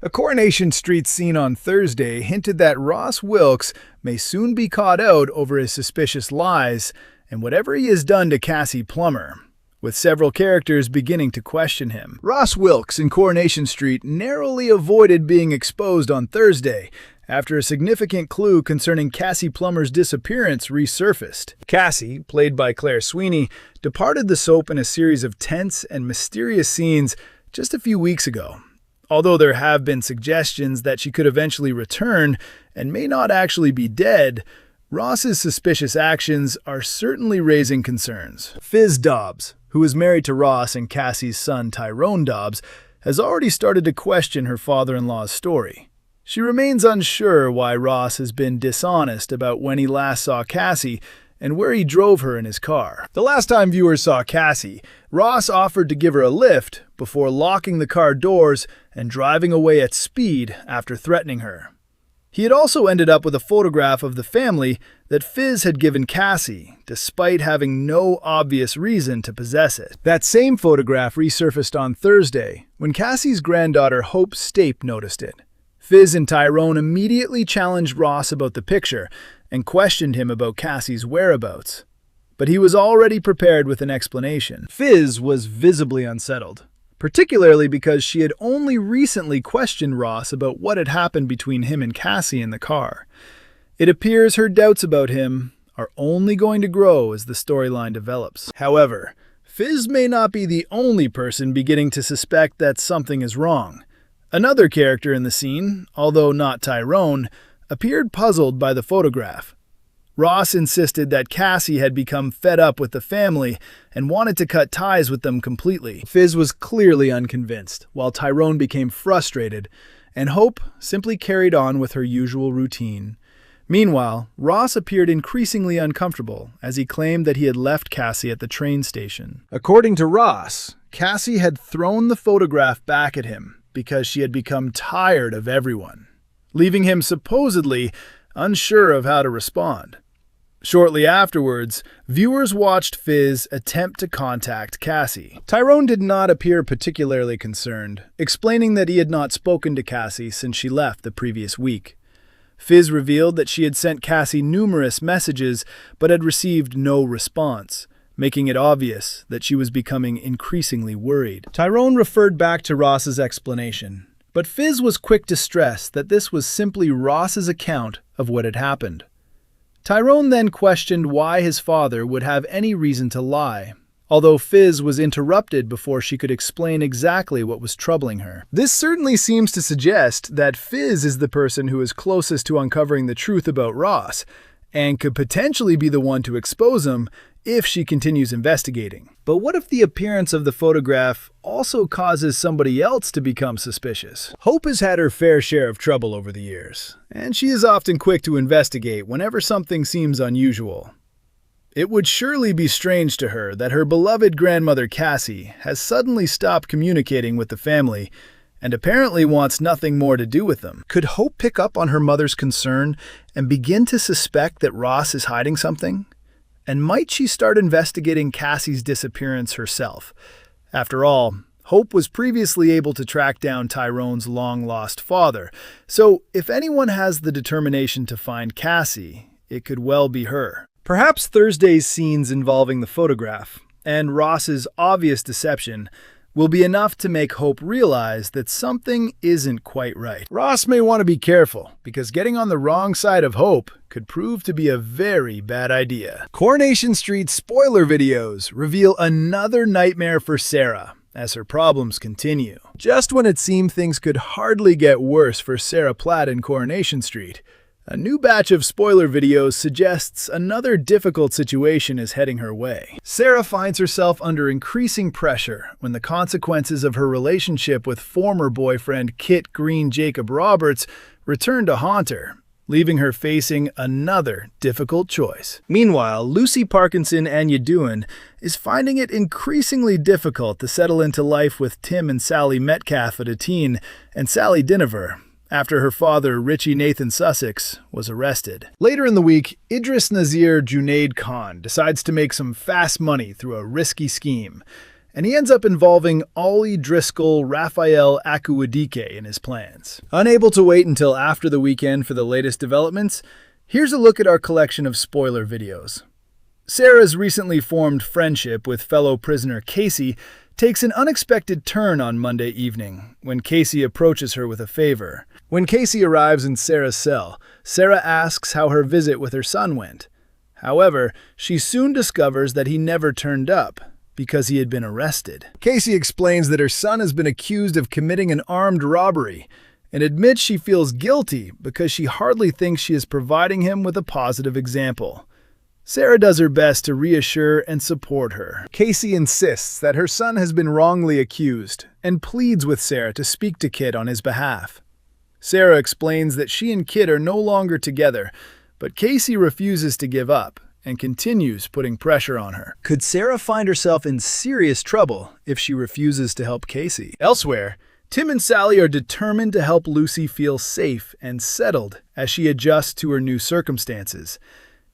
A Coronation Street scene on Thursday hinted that Ross Wilkes may soon be caught out over his suspicious lies and whatever he has done to Cassie Plummer, with several characters beginning to question him. Ross Wilkes in Coronation Street narrowly avoided being exposed on Thursday after a significant clue concerning Cassie Plummer's disappearance resurfaced. Cassie, played by Claire Sweeney, departed the soap in a series of tense and mysterious scenes just a few weeks ago. Although there have been suggestions that she could eventually return and may not actually be dead, Ross's suspicious actions are certainly raising concerns. Fizz Dobbs, who is married to Ross and Cassie's son Tyrone Dobbs, has already started to question her father-in-law's story. She remains unsure why Ross has been dishonest about when he last saw Cassie and where he drove her in his car. The last time viewers saw Cassie, Ross offered to give her a lift before locking the car doors and driving away at speed after threatening her. He had also ended up with a photograph of the family that Fizz had given Cassie, despite having no obvious reason to possess it. That same photograph resurfaced on Thursday when Cassie's granddaughter Hope Stape noticed it. Fizz and Tyrone immediately challenged Ross about the picture and questioned him about Cassie's whereabouts. But he was already prepared with an explanation. Fizz was visibly unsettled, particularly because she had only recently questioned Ross about what had happened between him and Cassie in the car. It appears her doubts about him are only going to grow as the storyline develops. However, Fizz may not be the only person beginning to suspect that something is wrong. Another character in the scene, although not Tyrone, appeared puzzled by the photograph. Ross insisted that Cassie had become fed up with the family and wanted to cut ties with them completely. Fizz was clearly unconvinced, while Tyrone became frustrated, and Hope simply carried on with her usual routine. Meanwhile, Ross appeared increasingly uncomfortable as he claimed that he had left Cassie at the train station. According to Ross, Cassie had thrown the photograph back at him because she had become tired of everyone, leaving him supposedly unsure of how to respond. Shortly afterwards, viewers watched Fizz attempt to contact Cassie. Tyrone did not appear particularly concerned, explaining that he had not spoken to Cassie since she left the previous week. Fizz revealed that she had sent Cassie numerous messages but had received no response, making it obvious that she was becoming increasingly worried. Tyrone referred back to Ross's explanation, but Fizz was quick to stress that this was simply Ross's account of what had happened. Tyrone then questioned why his father would have any reason to lie, although Fizz was interrupted before she could explain exactly what was troubling her. This certainly seems to suggest that Fizz is the person who is closest to uncovering the truth about Ross, and could potentially be the one to expose him if she continues investigating. But what if the appearance of the photograph also causes somebody else to become suspicious? Hope has had her fair share of trouble over the years, and she is often quick to investigate whenever something seems unusual. It would surely be strange to her that her beloved grandmother Cassie has suddenly stopped communicating with the family and apparently wants nothing more to do with them. Could Hope pick up on her mother's concern and begin to suspect that Ross is hiding something? And might she start investigating Cassie's disappearance herself? After all, Hope was previously able to track down Tyrone's long-lost father, so if anyone has the determination to find Cassie, it could well be her. Perhaps Thursday's scenes involving the photograph and Ross's obvious deception will be enough to make Hope realize that something isn't quite right. Ross may want to be careful, because getting on the wrong side of Hope could prove to be a very bad idea. Coronation Street spoiler videos reveal another nightmare for Sarah as her problems continue. Just when it seemed things could hardly get worse for Sarah Platt in Coronation Street, a new batch of spoiler videos suggests another difficult situation is heading her way. Sarah finds herself under increasing pressure when the consequences of her relationship with former boyfriend Kit Green Jacob Roberts return to haunt her, leaving her facing another difficult choice. Meanwhile, Lucy Parkinson Anyaduan is finding it increasingly difficult to settle into life with Tim and Sally Metcalf at a teen and Sally Diniver, after her father, Richie Nathan Sussex, was arrested. Later in the week, Idris Nazir Junaid Khan decides to make some fast money through a risky scheme, and he ends up involving Ollie Driscoll Raphael Akuwadike in his plans. Unable to wait until after the weekend for the latest developments, here's a look at our collection of spoiler videos. Sarah's recently formed friendship with fellow prisoner Cassie takes an unexpected turn on Monday evening when Cassie approaches her with a favor. When Cassie arrives in Sarah's cell, Sarah asks how her visit with her son went. However, she soon discovers that he never turned up because he had been arrested. Cassie explains that her son has been accused of committing an armed robbery and admits she feels guilty because she hardly thinks she is providing him with a positive example. Sarah does her best to reassure and support her. Cassie insists that her son has been wrongly accused and pleads with Sarah to speak to Kit on his behalf. Sarah explains that she and Kit are no longer together, but Cassie refuses to give up and continues putting pressure on her. Could Sarah find herself in serious trouble if she refuses to help Cassie? Elsewhere, Tim and Sally are determined to help Lucy feel safe and settled as she adjusts to her new circumstances.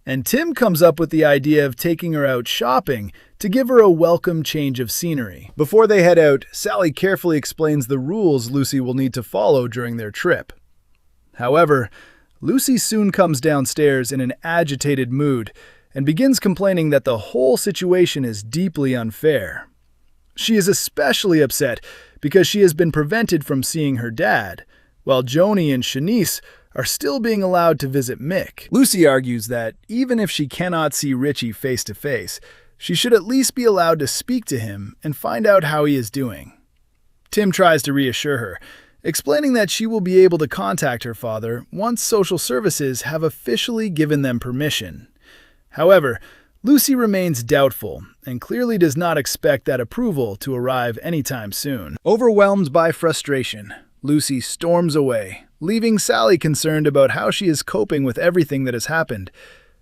And Tim comes up with the idea of taking her out shopping to give her a welcome change of scenery. Before they head out, Sally carefully explains the rules Lucy will need to follow during their trip. However, Lucy soon comes downstairs in an agitated mood and begins complaining that the whole situation is deeply unfair. She is especially upset because she has been prevented from seeing her dad, while Joni and Shanice are still being allowed to visit Mick. Lucy argues that even if she cannot see Richie face to face, she should at least be allowed to speak to him and find out how he is doing. Tim tries to reassure her, explaining that she will be able to contact her father once social services have officially given them permission. However, Lucy remains doubtful and clearly does not expect that approval to arrive anytime soon. Overwhelmed by frustration, Lucy storms away, leaving Sally concerned about how she is coping with everything that has happened.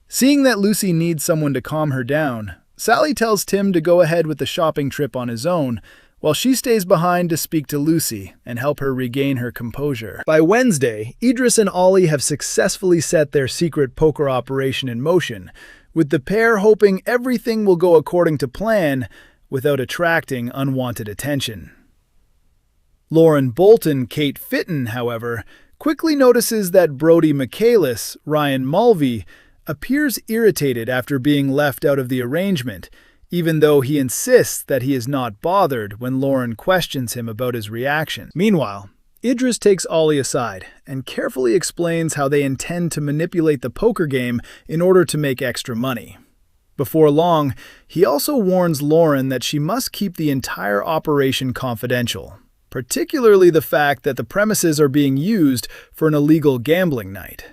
Seeing that Lucy needs someone to calm her down, Sally tells Tim to go ahead with the shopping trip on his own, while she stays behind to speak to Lucy and help her regain her composure. By Wednesday, Idris and Ollie have successfully set their secret poker operation in motion, with the pair hoping everything will go according to plan without attracting unwanted attention. Lauren Bolton, Kate Fitton, however, quickly notices that Brody Michaelis, Ryan Mulvey, appears irritated after being left out of the arrangement, even though he insists that he is not bothered when Lauren questions him about his reaction. Meanwhile, Idris takes Ollie aside and carefully explains how they intend to manipulate the poker game in order to make extra money. Before long, he also warns Lauren that she must keep the entire operation confidential, particularly the fact that the premises are being used for an illegal gambling night.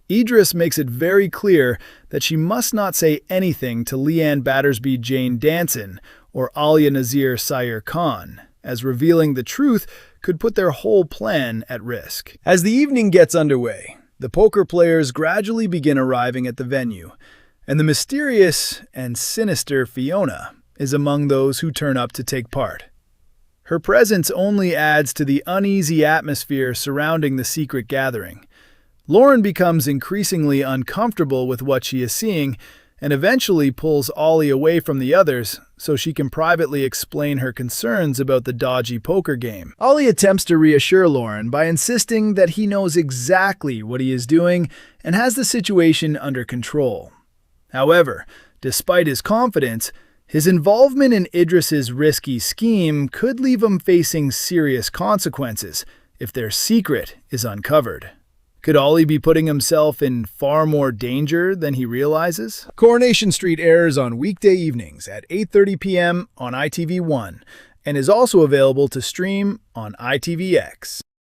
Idris makes it very clear that she must not say anything to Leanne Battersby Jane Danson or Alia Nazir Sayer Khan, as revealing the truth could put their whole plan at risk. As the evening gets underway, the poker players gradually begin arriving at the venue, and the mysterious and sinister Fiona is among those who turn up to take part. Her presence only adds to the uneasy atmosphere surrounding the secret gathering. Lauren becomes increasingly uncomfortable with what she is seeing and eventually pulls Ollie away from the others so she can privately explain her concerns about the dodgy poker game. Ollie attempts to reassure Lauren by insisting that he knows exactly what he is doing and has the situation under control. However, despite his confidence, his involvement in Idris's risky scheme could leave him facing serious consequences if their secret is uncovered. Could Ollie be putting himself in far more danger than he realizes? Coronation Street airs on weekday evenings at 8:30 p.m. on ITV1 and is also available to stream on ITVX.